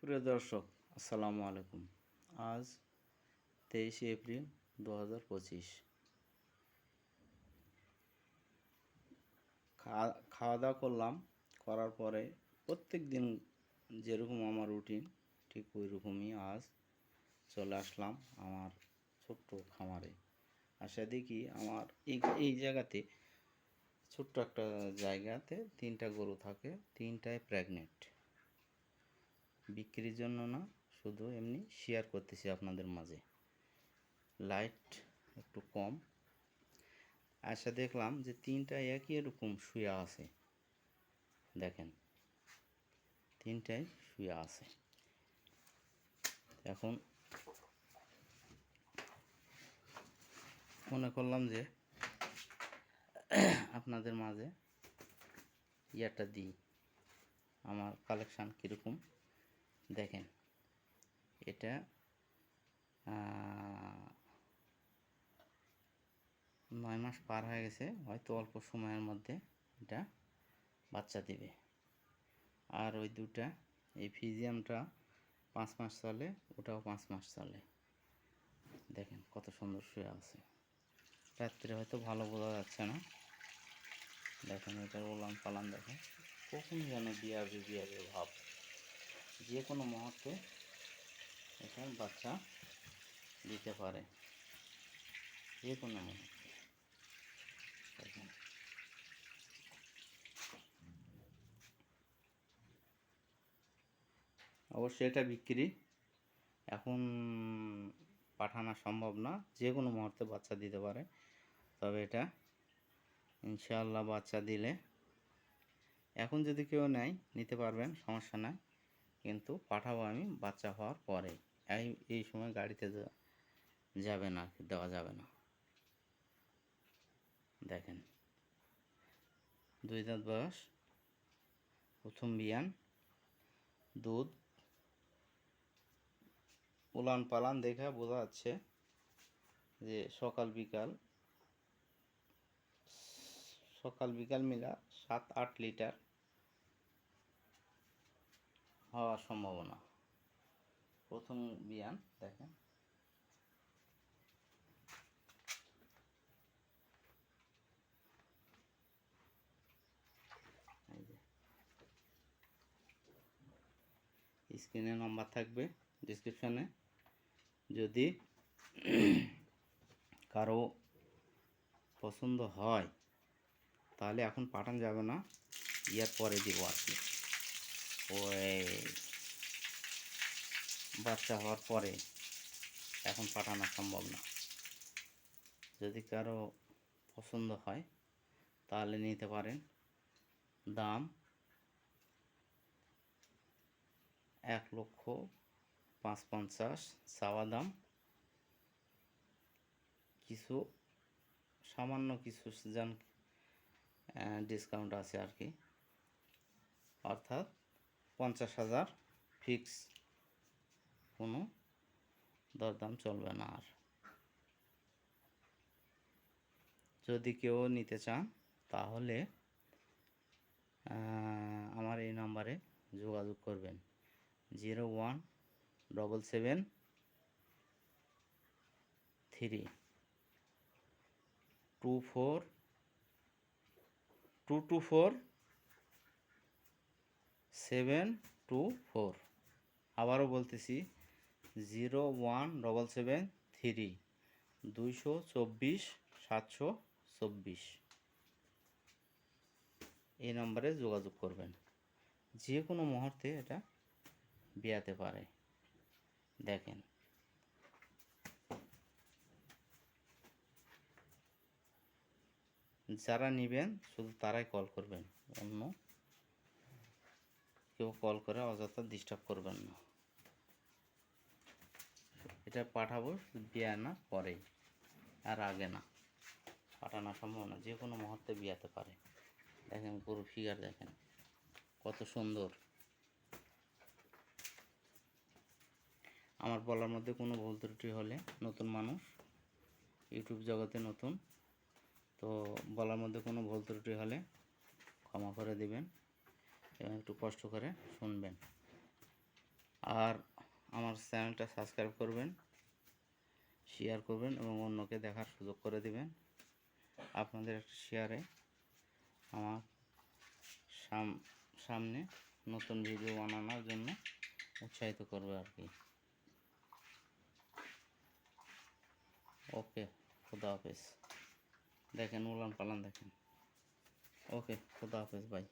প্রিয় দর্শক, আসসালামু আলাইকুম। আজ 23 এপ্রিল 2025। খাওয়া দাওয়া করলাম। করার পরে প্রত্যেক দিন যেরকম আমার রুটিন, ঠিক ওই রকমই আজ চলে আসলাম আমার ছোট্ট খামারে। আসা দেখি আমার এই জায়গাতে, ছোট্ট একটা জায়গাতে 3টা গরু থাকে, 3টাই প্রেগনেন্ট। বিক্রির জন্য না, শুধু এমনি শেয়ার করতেছি আপনাদের মাঝে। লাইট একটু কম। আশা দেখলাম যে 3টা একই এরকম শুয়ে আছে। দেখেন, 3টাই শুয়ে আছে। এখন মনে করলাম যে আপনাদের মাঝে ইয়াটা দিই, আমার কালেকশান কীরকম দেখেন। এটা 9 মাস পার হয়ে গেছে, হয়তো অল্প সময়ের মধ্যে এটা বাচ্চা দিবে। আর ওই দুটা, এই ফিজিয়ামটা 5 মাস চলে, ওটাও 5 মাস চলে। দেখেন কত সুন্দর শুয়ে আছে। রাত্রে হয়তো ভালো বোঝা যাচ্ছে না। দেখেন এটার ওলান পালান দেখেন, কখন যেন বিয়াবে ভাব। যে কোনো মুহূর্তে এটা বাচ্চা দিতে পারে, যে কোনো মুহূর্তে। দেখেন অবশ্যই এটা বিক্রি, এখন পাঠানো সম্ভব না। যে কোনো মুহূর্তে বাচ্চা দিতে পারে, তবে এটা ইনশাআল্লাহ বাচ্চা দিলে, এখন যদি কেউ নেয় নিতে পারবেন, সমস্যা নাই। কিন্তু পাঠাবো আমি বাচ্চা হওয়ার পরে। এই সময় গাড়িতে যাবে না, দেওয়া যাবে না। দেখেন 2 দাঁত বয়স, প্রথম বিয়ান। দুধ উলান পালান দেখে বোঝা যাচ্ছে যে সকাল বিকাল মিলা 7-8 লিটার হওয়ার সম্ভাবনা। প্রথম বিয়ান দেখেন। এই যে স্ক্রিনে নাম্বার থাকবে, ডিসক্রিপশানে। যদি কারো পছন্দ হয় তাহলে এখন পাঠানো যাবে না, ইয়ার পরে দিব আর কি। ওই বাচ্চা হওয়ার পরে এখন পাঠানো সম্ভব না। যদি কারো পছন্দ হয় তাহলে নিতে পারেন। দাম 1,50,000 চাওয়া দাম। কিছু সামান্য কিছু ডিসকাউন্ট আছে আর কি, অর্থাৎ 50,000 ফিক্স, কোনো দরদাম চলবে না। আর যদি কেউ নিতে চান তাহলে আমার এই নাম্বারে যোগাযোগ করবেন। 017324724। আবারও বলতেছি, 0173224 এই নম্বরে যোগাযোগ করবেন। যে কোনো মুহূর্তে এটা বিয়াতে পারে। দেখেন যারা নেবেন শুধু তারাই কল করবেন, অন্য কেউ কল করে অযথা ডিস্টার্ব করবেন না। এটা পাঠাবো বিয়া না পরেই, আর আগে না। পাঠানো সম্ভব না, যে কোনো মুহূর্তে বিয়াতে পারে। দেখেন গরু ফিগার দেখেন কত সুন্দর। আমার বলার মধ্যে কোনো ভুল ত্রুটি হলে, নতুন মানুষ, ইউটিউব জগতে নতুন, তো বলার মধ্যে কোনো ভুল ত্রুটি হলে ক্ষমা করে দিবেন এবং একটু কষ্ট করে শুনবেন। আর আমার চ্যানেলটা সাবস্ক্রাইব করবেন, শেয়ার করবেন এবং অন্যকে দেখার সুযোগ করে দিবেন। আপনাদের একটা শেয়ারে আমার সামনে নতুন ভিডিও বানানোর জন্য উৎসাহিত করবে আর কি। ওকে, খুদা হাফেজ। দেখেন উলান পালান দেখেন। ওকে, খুদা হাফেজ ভাই।